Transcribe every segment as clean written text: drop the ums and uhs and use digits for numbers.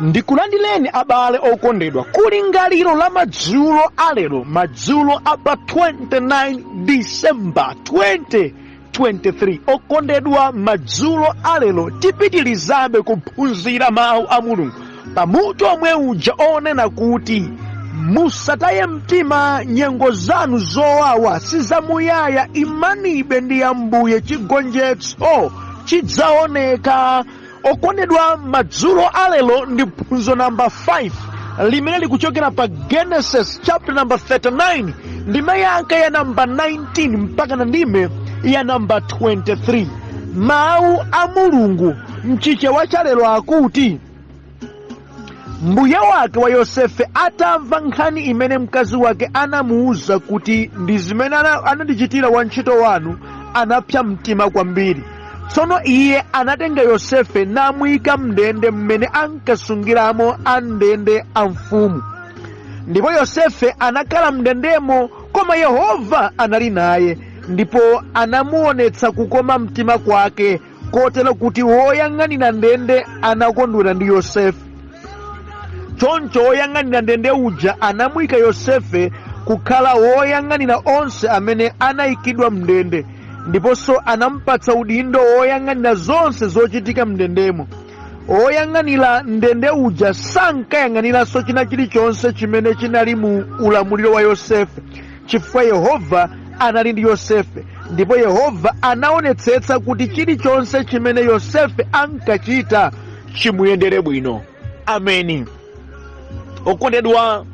Ndikulandileni abale okondedwa kulingaliro la madzulo alero, madzulo apa 29 December 2023. Okondedwa, madzulo alero tipitilizabe kuphunzira mawu a Mulungu pamutu omwe uja onena kuti musataye mtima, nyengo zanu zowawa sizamuyaya, imanibe ndi Ambuye, chigonjetso chidzaoneka. Okondedwa, madzulo alelo ndi phunziro namba 5 limene likuchokera pa Genesis chapter number 39 ndime yake ya namba 19 mpaka na ndime ya namba 23. Mawu a Mulungu mchichewa chalelo akuti, mbuye wake wa Yosefe atamva nkhani imene mkazi wake anamuwuza kuti ndi zimene anandichitira wantchito wanu, anapsa mtima kwambiri. Tsono iye anatenga Yosefe namuyika mndende mmene ankasungiramo andende a mfumu. Ndipo Yosefe anakhala mndendemo, koma Yehova anali naye, ndipo anamuonetsa kukoma mtima kwake, kotero kuti woyang'anira ndende anakondwera ndi Yosefe. Choncho woyang'anira ndende uja anamuyika Yosefe kukhala woyang'anira onse amene anayikidwa mndende, ndiponso anampatsa udindo woyang'anira zonse zochitika mndendemo. Woyang'anira ndende uja sankayang'aniranso china chilichonse chimene chinali mu ulamuliro wa Yosefe, chifukwa Yehova anali ndi Yosefe, ndipo Yehova anaonetsetsa kuti chilichonse chimene Yosefe ankachita chimuyendere bwino. Ameni. Okondedwa,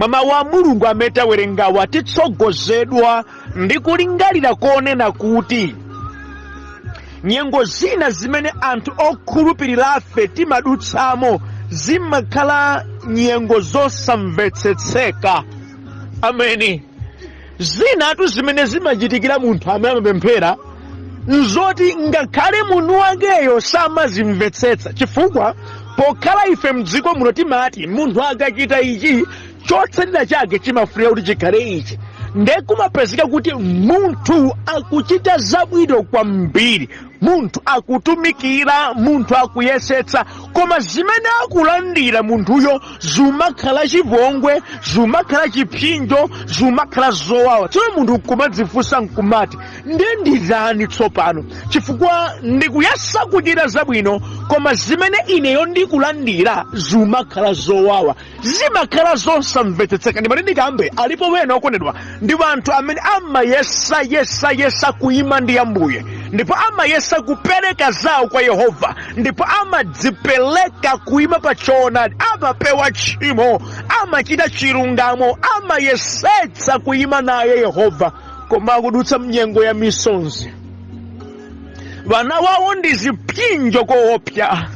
mawu a Mulungu amene tawerengawa titsogozedwa ndi kulingalira konena kuti nyengo zina zimene anthu okhulupirira afe timadutsamo zimakhala nyengo zosamvetsetseka. Ameni. Zinatu zimene zimachitikira munthu amene amapemphera nzoti ngakhale munthu wakeyo samazimvetsetsa, chifukwa pokhala ife mdziko muno timati munthu akachita ichi chotsatira chake chimafunika kuti chikhale ichi. Ndiye kumapezeka kuti munthu akuchita zabwino kwambiri, munthu akutumikira, munthu akuyesetsa, koma zimene akulandira munthuyo zimakhala chipongwe, zimakhala chipsinjo, zimakhala zowawa. Tsono munthu kumadzifunsa nkumati, ndiye nditani tsopano, chifukwa ndikuyesa kuchita zabwino koma zimene ineyo ndikulandira zimakhala zowawa, zimakhala zosamvetsetseka. Ndimati ndikambe alipo wena okondedwa ndi anthu amene amayesa kuyima ndi Ambuye, ndipo amayesa kupereka zawo kwa Yehova, ndipo amadzipereka kuyima pa choonadi, amapewa tchimo, amachita chilungamo, amayesetsa kuyima naye Yehova, koma akudutsa mnyengo ya misonzi. Vana wawo ndi zipsinjo koopsa,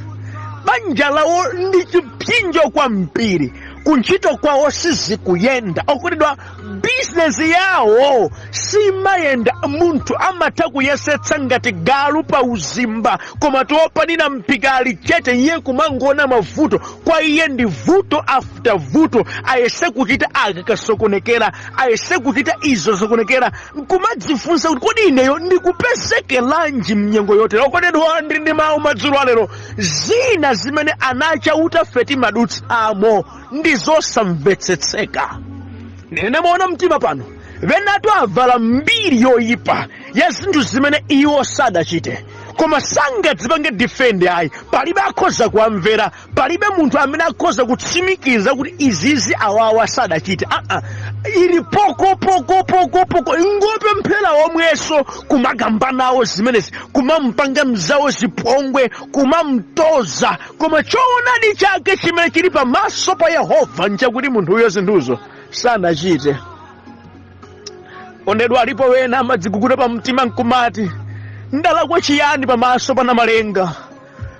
banja lawo ndi chipsinjo kwambiri, kuntchito kwawo sizikuyenda. Okondedwa, bizinesi yawo simayenda. Munthu amatha kuyesetsa ngati galu pa uzimba, koma topanira mpikali chete iye kumangona mavuto. Kwa iye ndi vuto after vuto, ayese kuchita akakasokonekera, ayese kuchita izo zokonekera, nkumadzifunsa kuti kodi ineyo ndikupezekeranji mnyengo yotere. Okondedwa, ndi mawu madzulo alero, zina zimene anachauta feti madutsamo ndi zosamvetsetseka. Nene muona mtima pano venatu avala mbiri yoyipa ya zinthu zimene iwo sadachite, koma sangadzipange defend. Ayi, palibe akhoza kuamvera, palibe munthu amene akhoza kutsimikiza kuti izizi awawa sadachite. Ili poko ingopemphera omweso kumagamba nawo zimenezi, kumampanga mzawo zipongwe, kumamtoza, koma choonadi chake chimene chili pamaso pa Yehova nchakuti munthuyo zinthuzo sanachite. Okondedwa, alipo wena amadziguguda pa mtima nkumati, ndalakwa chiyani pamaso pa Namalenga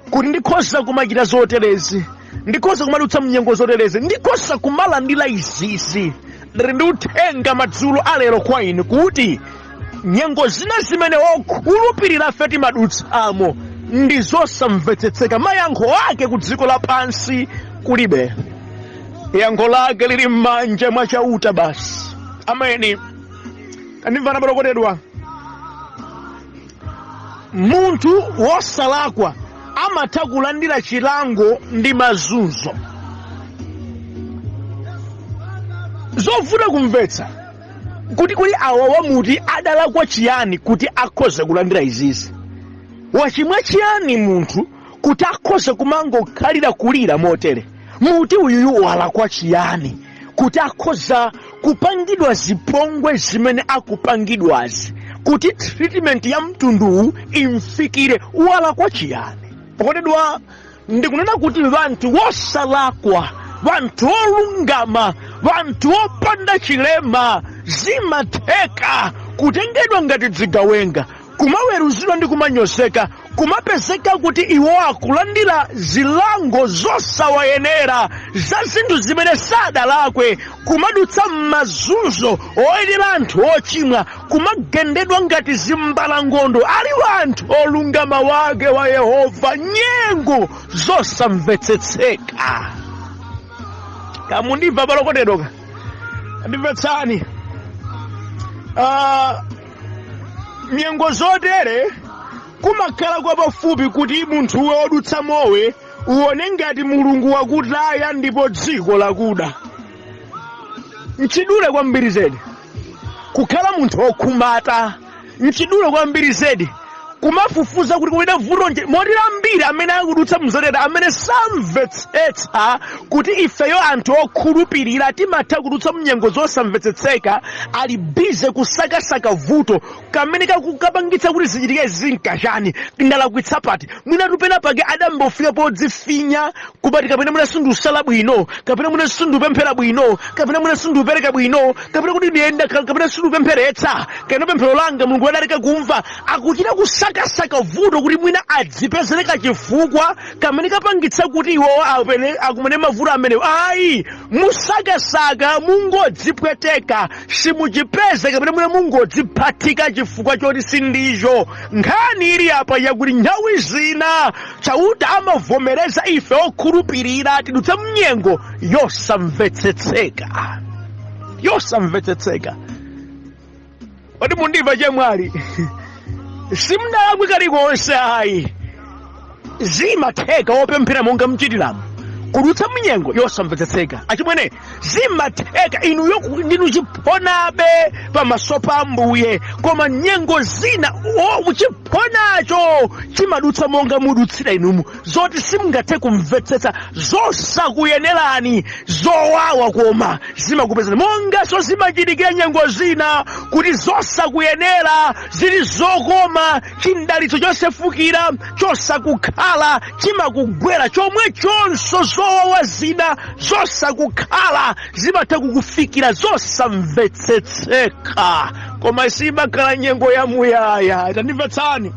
kuti ndikhoza kumachita zoterezi, ndikhoza kumadutsa mnyengo zoterezi, ndikhoza kumalandira izizi. Ndi uthenga madzulo alero kwa inu kuti nyengo zina zimene okhulupirira feti madutsamo ndi zosamvetsetseka. Mayankho ake ku dziko lapansi kulibe, yankho lake lili m'manja mwa chauta basi. Ameni. Kandimvana okondedwa, munthu wosalakwa amatha kulandira chilango ndi mazunzo. Zovuta kumvetsa kuti awa wamuti adalakwa chiyani kuti akhoza kulandira izizi. Wachimwa chiyani munthu kuti akhoza kumangokhalira kulira motere. Muti uyuyu walakwa chiyani kuti akhoza kupangidwa zipongwe zimene akupangidwazi, kuti treatment ya mtunduwu imfikire. Walakwa chiyani? Okondedwa, ndikunena kuti vanthu wosalakwa, vanthu olungama, vanthu opanda chilema zimatheka kutengedwa ngati zigawenga, kumaweruzidwa ndi kumanyozeka, kumapezeka kuti iwo akulandira zilango zosawayenera za zinthu zimene sadalakwe, kumadutsa m'mazunzo oyenera anthu ochimwa, kumagendedwa ngati zimbalangondo ali wanthu olungama wake wa Yehova, nyengo zosamvetsetseka. Kamundimva balokondedwa, ndimvetsani. Nyengo zotere kumakhala kwa pafupi kuti munthu uwe odutsa mowe uone ngati mulungu wakutaya ndipo dziko lakuda. Nchidule kwambiri zedi kukhala munthu okhumata, nchidule kwambiri zedi kumafufuza kuti kumene vuto moti ambiri amene akudutsa mzotere amene samvetsetsa kuti ifeyo anthu okhulupirira timatha kudutsa mnyengo zosamvetsetseka, ali bize kusakasaka vuto kamene kakukapangitsa kuti zichitike zinkachani, ndalakwitsa pati, mwina tupena pake adambofika podzifinya kupati kapena mwina sindusala bwino, kapena mwina sindupemphera bwino, kapena mwina sindupereka bwino, kapena kuti ndiyenda, kapena sindupempheretsa, kapena pemphero langa mulungu adaleka kumva. Akuchita kusakasaka vuto kuti mwina adzipezereka chifukwa kamene kapangitsa kuti iwo akumene mavuto amene. Ayi, musakasaka mungodzipweteka, simuchipeza kapena mwina mungodziphatika chifukwa choti sindicho. Nkhani ili apa yakuti nthawi zina chauta amavomereza ife okhulupirira tidutsa mnyengo yosamvetsetseka. Yosamvetsetseka. Odi mundimva chemwali? Simdalakwi kalikonse ayi. Zimatheka opemphera monga mchitiramu kudutsa mnyengo yosamvetsetseka. Achimwene zimatheka inuyo ndinu chiphonabe pamaso pa Ambuye, koma nyengo zina chiphonacho chimadutsa monga mudutsira inumu, zoti simungathe kumvetsetsa, zosakuyenerani, zowawa koma zimakupezani. Monganso zimachitikira nyengo zina kuti zosakuyenera zili zokoma, chindalitso chosefukira chosakukhala chimakugwera, chomwe chonso zowawa zina zosakukhala zimatha kukufikira zosamvetsetseka, koma simakhala nyengo yamuyaya. Tandimvetsani,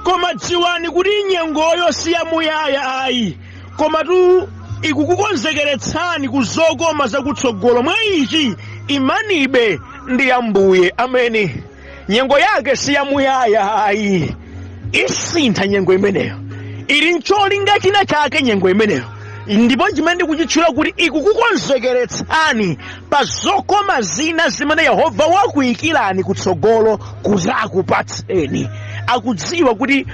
koma dziwani kuti nyengoyo si yamuyaya ayi, koma tu ikukukonzekeretsani kuzokoma zakutsogolo. Mwa ichi imanibe ndi Ambuye. Ameni. Nyengo yake si yamuyaya ayi, isintha nyengo imeneyo, ili ncholinga china chake nyengo imeneyo, ndipo chimene ndikuchitchula kuti ikukukonzekeretsani pa zokoma zina zimene Yehova wakuyikirani kutsogolo kuti akupatseni. Akudziwa kuti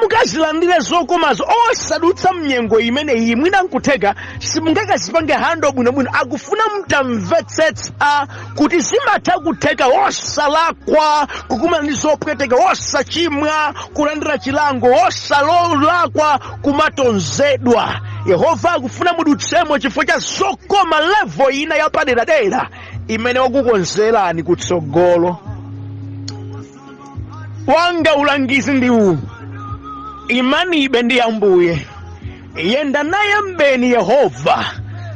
mukazilandire zokomazo osadutsa mnyengo imeneyi, mwina nkutheka simungakazipange hando bwinobwino. Akufuna mtamvetsetsa kuti zimatha kutheka osalakwa, kukumana ndi zopweteka, osachimwa, kulandira chilango, osalolakwa, kumatonzedwa. Yehova akufuna mudutsemo chifukwa cha zokoma level ina yapaderadera imene wakukonzerani kutsogolo. Wanga ulangizi ndi uwu: imanibe ndi Ambuye, yenda naye mbeni, Yehova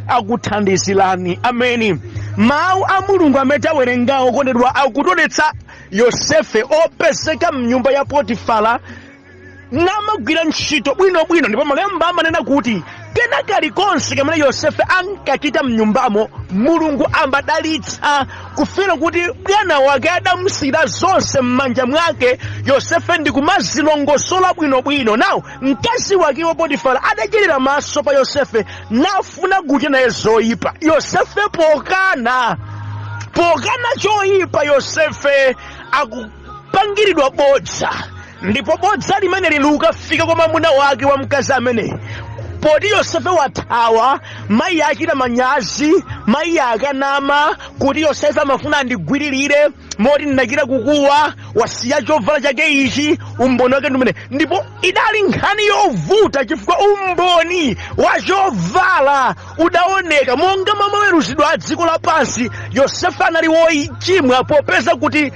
akuthandizirani. Ameni. Mawu a Mulungu amene tawerengawo kondedwa akutonetsa Yosefe opezeka mnyumba ya Potifara namagwira ntchito bwinobwino, ndipo malemba amanena kuti kena kalikonse kamene Yosefe ankachita mnyumbamo Mulungu amadalitsa, kufera kuti bwana wake adamusira zonse m'manja mwake. Yosefe ndi kumazilongosola bwinobwino. Nawo mkazi wake wa Potifara adachirira maso pa Yosefe nafuna kuchita naye zoyipa. Yosefe pokana choyipa, Yosefe akupangiridwa bodza, ndipo bodza limene likafika kwa mwamuna wake wa mkazi amene. Poti Yosefe wathawa, mayi achita manyazi, mayi akanama kuti Yosefe amafuna andigwiririre moti ndinachita kukuwa, wasiya chovala chake ichi, umboni wake ndumene. Ndipo idali nkhani yovuta chifukwa umboni wa chovala udaoneka monga maweruzidwa a dziko lapansi. Yosefe anali wochimwa popeza kuti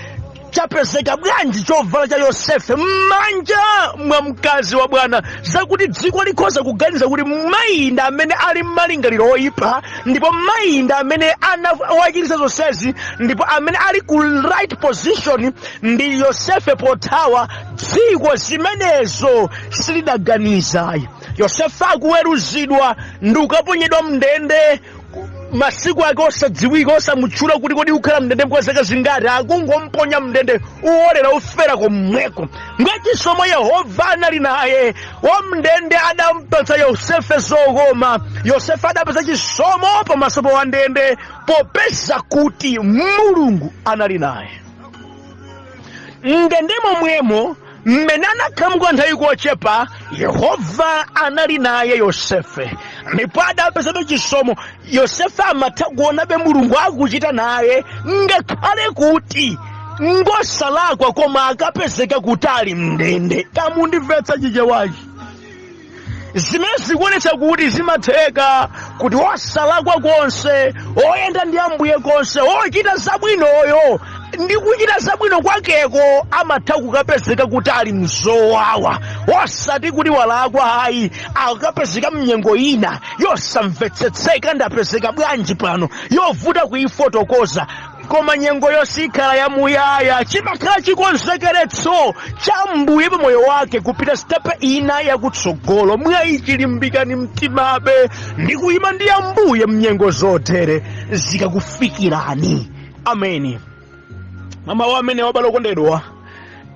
chapezeka bwanji chovala cha Yosefe m'manja mwa mkazi wa bwana, zakuti dziko likhoza kuganiza kuti mayinda amene ali m'malingaliro oyipa, ndipo mayinda amene anawachititsa zonsezi, ndipo amene ali ku right position ndi Yosefe. Pothawa dziko zimenezo silidaganiza. Yosefe akuweruzidwa ndi ukaponyedwa mndende, masiku ake osadziwika, osamutchula kuti kodi ukhala mndende kwa zaka zingati, akungomponya mndende uolera ufera komweko. Mwachisomo Yehova anali naye, wamndende adampatsa Yosefe zokoma. Yosefe adapeza chisomo pamaso pa wandende popeza kuti Mulungu anali naye. Ndende momwemo mmene anakhala nthawi kochepa, Yehova anali naye Yosefe, ndipo adapeza chisomo. Yosefe amatha kuonabe Mulungu akuchita naye ngakhale kuti ngosalakwa, koma akapezeka kutali mndende. Kamundimvetsa chichewachi zimene zikuonetsa kuti zimatheka kuti wosalakwa konse, oyenda ndi Ambuye konse, ochita zabwinoyo ndi kuchita zabwino kwakeko amatha kukapezeka kutali mzowawa. Osati kuti walakwa hayi, akapezeka mnyengo ina yosamvetsetseka, ndapezeka bwanji pano, yovuta kuifotokoza. Koma nyengo yosikhala yamuyaya, chimakhala chikonzekeretso cha Mbuye pa moyo wake kupita stepe ina yakutsogolo. Mwachilimbikani mtimabe ndi kuyima ndi Ambuye mnyengo zotere zikakufikirani. Ameni. Mama wa amene wabala okondedwa,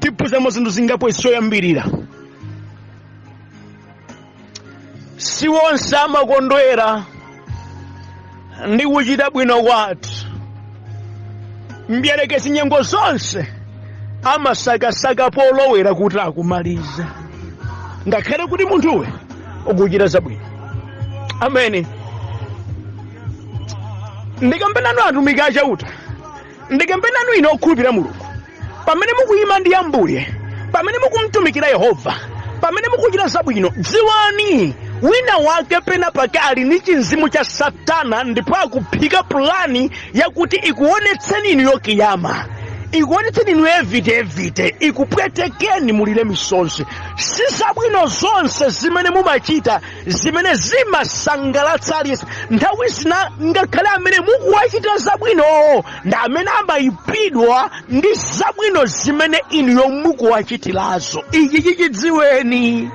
tiphunzemo zinthu zingapo zoyambirira. Si wonse amakondwera ndi kuchita bwino kwathu. Mdierekezi nyengo zonse amasakasaka polowera kuti akumaliza, ngakhale kuti munthuwe ukuchita zabwino. Ameni. Ndikambe nanu atumiki achauta, ndikambe nanu ino okhulupirira Mulungu, pamene mukuyima ndi Ambuye, pamene mukumtumikira Yehova, pamene mukuchita zabwino, dziwani wina wake pena pake ali ndi chinzimu cha Satana, ndipo akuphika plani yakuti ikuonetseni inu yokiyama, ikuonetseni inu evite, ikupwetekeni mulire misonzi. Si zabwino zonse zimene mumachita zimene zimasangalatsa aliyense. Nthawi zina ngakhale amene mukuwachita zabwino ndi amene amayipidwa ndi zabwino zimene inu mukuwachitirazo. Ichi chichidziweni.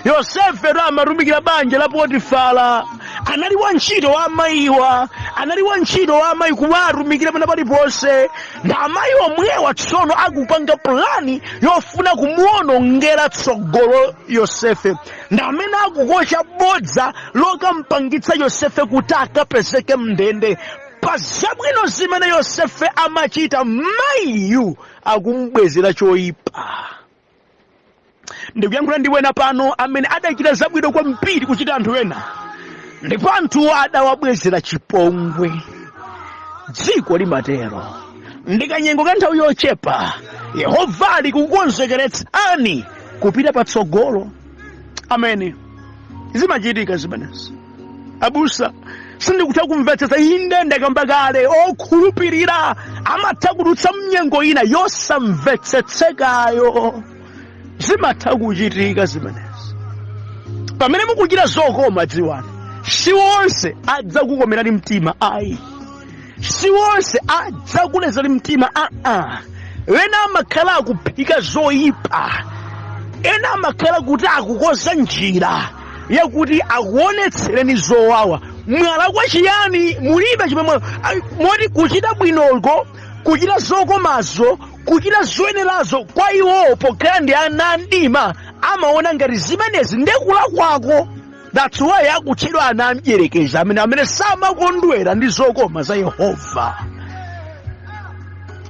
Yosefe amatumikira banja la Potifara, anali wantchito wa amayiwa, anali wantchito wa amayi kuwatumikira pena paliponse. Ndi amayi omwewa tsono akupanga plani yofuna kumuwonongera tsogolo Yosefe, ndi amene akukocha bodza lokampangitsa Yosefe kuti akapezeke mndende. Pa zabwino zimene Yosefe amachita, mayiyu akumbwezera choyipa. Ndikuyankhula ndi wena pano amene adachita zabwino kwambiri kuchita anthu ena, ndipo anthu adawabwezera chipongwe. Dziko limatero. Ndikanyengo ka nthawi yochepa, Yehova ali kukonzekeretsani kupita patsogolo. Ameni. Zimachitika zimenezi. Abusa, sindikutha kumvetsetsa inde ndakamba kale, okhulupirira amatha kudutsa mnyengo ina yosamvetsetsekayo. Zimatha kuchitika zimenezi. Pamene mukuchita zokoma, dziwani, si wonse adzakukomerani mtima, ayi. Si wonse adzakulezani mtima, Ena amakhala akuphika zoyipa, ena amakhala kuti akukonza njira yakuti akuonetsereni zowawa. Mwala kwa chiyani? Mulibe chimene moti kuchita bwinoko, kuchita zokomazo, kuchita zoyenerazo kwa iwo pokhala ndi ana mdima amaona ngati zimenezi ndekula kwako. That's why akutchedwa ana amdierekezi, amene samakondwera ndi zokoma za Yehova.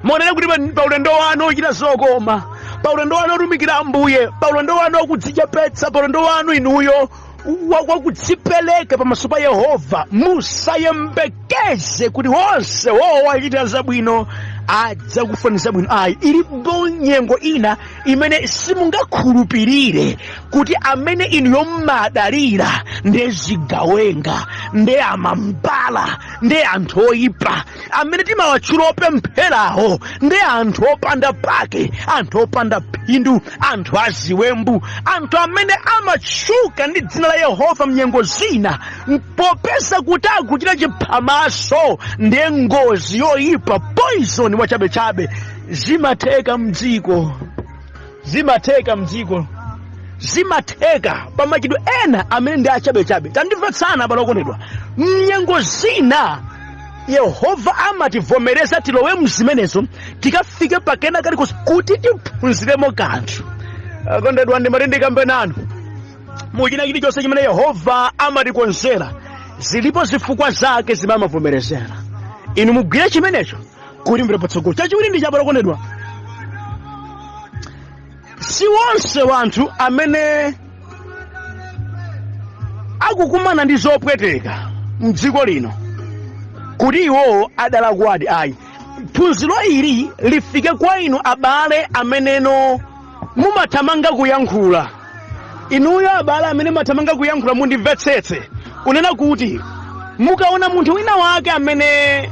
Monene kuti pa ulendo wanu ochita zokoma, pa ulendo wanu otumikira Ambuye, pa ulendo wanu okudzichepetsa, pa ulendo wanu inuyo wakudzipereka pamaso pa Yehova, musayembekeze kuti wonse wachita zabwino adzakufunira bwino. Ayi, ilipo nyengo ina imene simungakhulupirire kuti amene inuyo mmadalira ndi zigawenga, ndi amambala, ndi anthu oyipa, amene timawatchula opempherawo ndi anthu opanda pake, anthu opanda phindu, anthu aziwembu, anthu amene amatchuka ndi dzina la Yehova mnyengo zina, popeza kuti akuchita chiphamaso ndi ngozi yoyipa, poison wachabechabe. Zimatheka mdziko, zimatheka pamachidwe ena amene ndi achabechabe. Tandimvetsana abale okondedwa, mnyengo zina Yehova amativomereza tilowe mzimenezo, tikafike pakena kalikonse kuti tiphunziremo kanthu. Akondedwa, ndimati ndikambe nanu, muchina chilichonse chimene Yehova amatikonzera zilipo zifukwa zake zimene amavomerezera. Inu mugwire chimenecho kuti mbere patsogolo. Chachiwiri ndi chabale okondedwa, si wonse wanthu amene akukumana ndi zopweteka mdziko lino kuti iwo adalakwadi. Ayi, phunziro ili lifike kwa inu abale ameneno mumathamanga kuyankhula. Inuyo abale amene mathamanga kuyankhula, mundimvetsetse kunena kuti mukaona munthu wina wake amene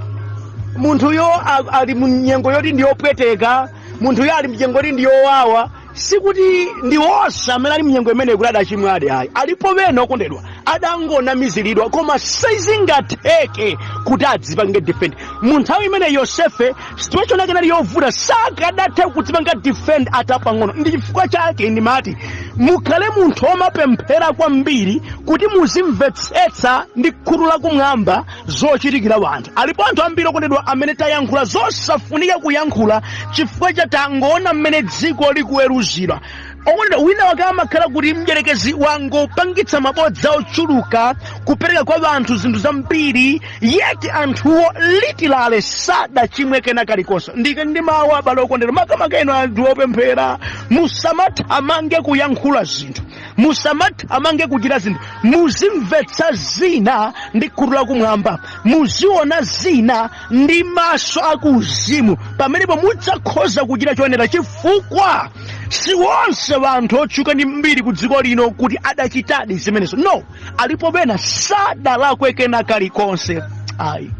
munthuyo ali munyengo yoti ndiyopweteka, munthuyo ali munyengo yoti ndiyowawa, sikuti ndi wonse amene ali munyengo imeneyo kuti adachimwadi. Ayi, alipo bena okondedwa adangonamiziridwa, koma sizingatheke kuti adzipange defend. Munthawi imene Yosefe situation yake inali yovuta, sakadatha kudzipanga defend atapang'ono. Ndi chifukwa chake ndimati mukhale munthu omapemphera kwambiri kuti muzimvetsetsa ndi khutu lakumwamba zochitikira wanthu. Alipo anthu ambiri okondedwa amene tayankhula zosafunika kuyankhula chifukwa chatangoona mmene dziko likuweruzidwa. Okondedwa, wina wake amakhala kuti mdierekezi wangopangitsa mabodza ochuluka kupereka kwa vanthu zinthu zambiri, yeti anthuwo litilale sadachimwe kena kalikonse. Ndike ndi mawu abale okondedwa, makamaka inu anthu opemphera, musamathamange kuyankhula zinthu, musamathamange kuchita zinthu, muzimvetsa zina ndi khutu lakumwamba, muziona zina ndi maso akuuzimu, pamenepo mudzakhoza kuchita choyenera. Chifukwa si wonse wanthu otchuka ndi mbiri ku dziko lino kuti adachitadi zimenezo. No, alipo bena sadalakwe kena kalikonse. Ayi,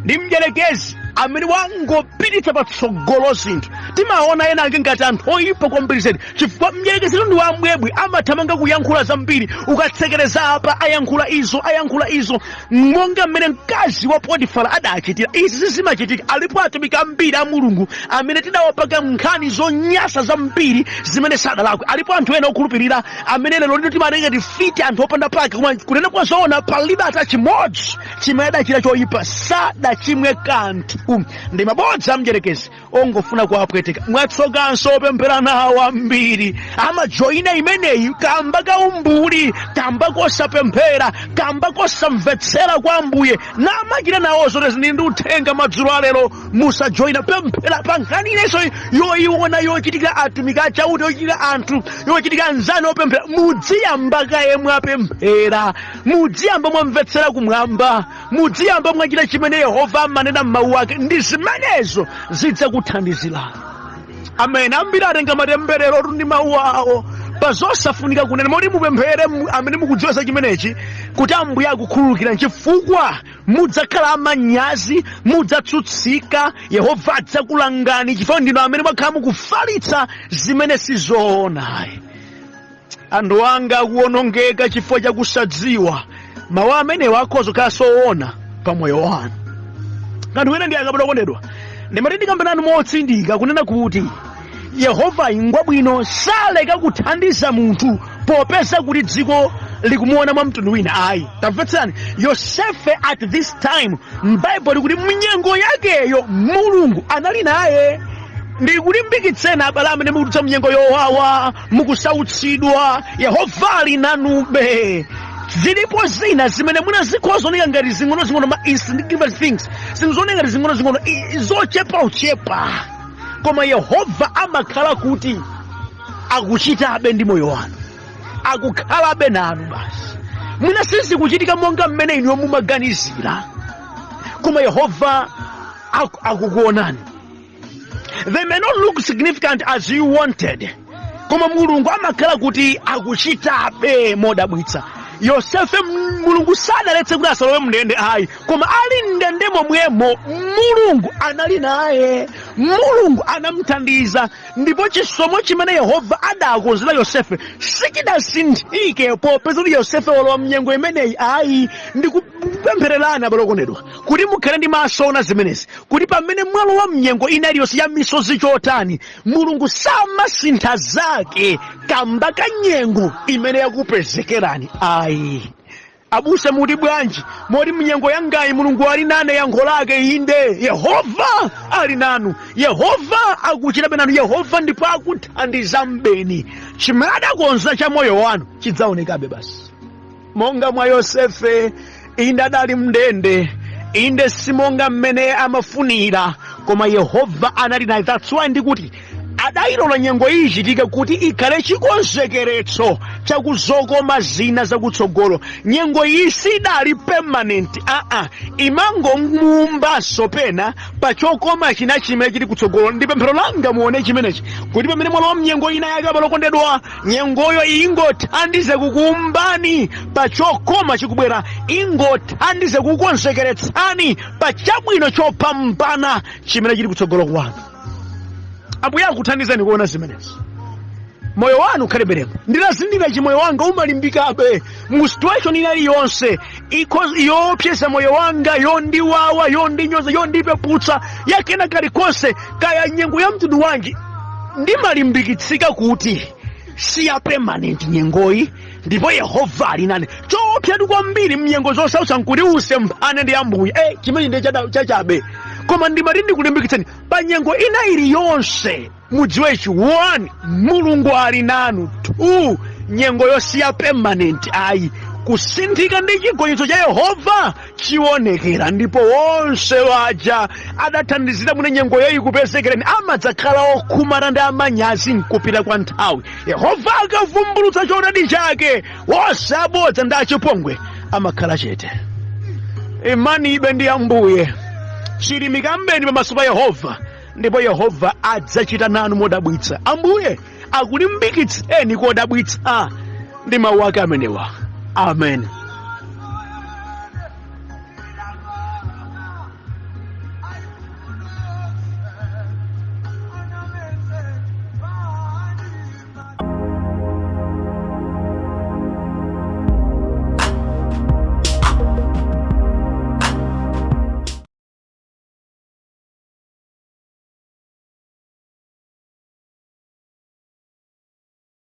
ndi mdierekezi amene wangopititsa patsogolo zinthu. Timaona ena ake ngati anthu oyipa kwambiri zedi, chifukwa mdierekezi ndi wambwebwe, amathamanga kuyankhula zambiri. Ukatsekereza apa ayankhula izo, monga mmene mkazi wa Potifara adachitira. Izi zimachitika. Alipo atumiki ambiri a Mulungu amene tidawapaka nkhani zonyasa zambiri zimene sadalakwe. Alipo anthu ena okhulupirira amene lero lino timatenga tifiti anthu opanda pake, koma kunena kwa zoona palibe ata chimodzi chimene adachita choyipa, sadachimwe kanthu. Ndi mabodza amdierekezi ongofuna kuwapweteka. Mwatsokanso opemphera nawo ambiri amajoyina imeneyi kamba kaumbuli, kamba kosapemphera, kamba kosamvetsera kwa Ambuye, namachita nawo zoti zili ndi uthenga madzulo alero. Musajoyina, pemphera pa nkhani inenso yoyiona yochitika atumiki achauti, yochitika anthu, yochitika anzani opemphera. Mudziyamba kaye mwapemphera, mudziyamba mwamvetsera kumwamba, mudziyamba mwachita chimene Yehova amanena m'mawu ake, ndi zimenezo zidzakuthandizira. Amen. Ambiri atenga matemberero ndi mawu awo pa zosafunika kunena, moti mupemphere amene mukudziwa za chimenechi kuti Ambuye akukhululukira, chifukwa mudzakhala amanyazi, mudzatsutsika, Yehova adzakulangani chifukwa ndinu amene mwakhala mukufalitsa zimene sizoona. Anthu anga akuwonongeka chifukwa chakusadziwa mawu amenewo akhoza kukhala soona pa moyo wanu. Kanthu wena ndi akabala okondedwa, ndimati ndikambenani motsindika kunena kuti Yehova ingwabwino saleka kuthandiza munthu popeza kuti dziko likumuona mwa mtundu wina. Ayi, tamvetsani, Yosefe at this time m'Bible likuti mnyengo yakeyo Mulungu anali naye. Ndikulimbikitseni abale amene mukudutsa mnyengo yowawa, mukusautsidwa, Yehova ali nanube. Zilipo zina zimene mwina zikhozooneka ngati zing'ono ma insignificant things, zing'onooneka ngati zing'ono zochepa, koma Yehova amakhala kuti akuchitabe ndi moyo wanu, akukhalabe nanu basi. Mwina sizikuchitika monga mmene inu mumaganizira, koma Yehova akukuonani. They may not look significant as you wanted, koma Mulungu amakhala kuti akuchitabe modabwitsa. Yosefe Mulungu sadaletse kuti asalowe mndende ayi, koma ali mndende momwemo Mulungu anali naye, Mulungu anamthandiza. Ndipo chisomo chimene Yehova adakonzera Yosefe sichidasinthike popeza kuti Yosefe walowa mnyengo imeneyi ayi. Ndikupemphererani abale okondedwa kuti mukhale ndi maso ona zimenezi, kuti pamene mwalowa mnyengo ina iliyonse ya misozi chotani, Mulungu samasintha zake kamba ka nyengo imene yakupezekerani ayi. Abuse muti bwanji, moti mnyengo yangayi Mulungu ali nane, yankho lake inde. Yehova ali nanu, Yehova akuchitabe nanu, Yehova ndipo akuthandiza mbeni. Chimene adakonza cha moyo wanu chidzaonekabe basi. Monga mwa Yosefe inde adali mndende, inde simonga mmene amafunira, koma Yehova anali naye. That's why ndikuti adayilola nyengo ichitika kuti ikhale chikonzekeretso chakuzokoma zina zakutsogolo. Nyengo iyi sidali permanent, imangomumbaso pena pachokoma china chimene chili kutsogolo. Ndi pemphero langa muone chimenechi, kuti pamene mwalowa mnyengo ina yake abale okondedwa, nyengoyo ingothandize kukumbani pachokoma chikubwera, ingothandize kukonzekeretsani pachabwino chopambana chimene chili kutsogolo kwanu. Ambuye akuthandizeni kuona zimenezi. Moyo wanu ukhaleberemo. Ndinazindikira chi moyo wanga umalimbikabe mu situation iliyonse yopyesa moyo wanga, yondiwawa, yondinyoza, yondipeputsa, yakena kalikonse kaya nyengo ya mtundu wanji, ndimalimbikitsika kuti si ya permanent nyengoyi, ndipo Yehova ali nane. Chopyatu kwambiri mnyengo zosautsa nkuti usemphane ndi Ambuye, chimene ndi chachabe. Koma ndimati ndikulimbikitseni pa nyengo ina iliyonse mudziwe ichi: 1, Mulungu ali nanu; 2, nyengo yosiya permanent ayi. Kusinthika ndi chigonjetso cha Yehova chionekera, ndipo wonse waja adathandizira mune nyengo yoyi kupezekereni amadzakhala okhumana ndi amanyazi nkupita kwa nthawi. Yehova akavumbulutsa choonadi chake, wonse abodza ndi achipongwe amakhala chete. Imani ibe ndi Ambuye, chilimikambeni pamaso pa Yehova, ndipo Yehova adzachita nanu modabwitsa. Ambuye akulimbikitseni kodabwitsa ndi mawu ake amenewa. Amen.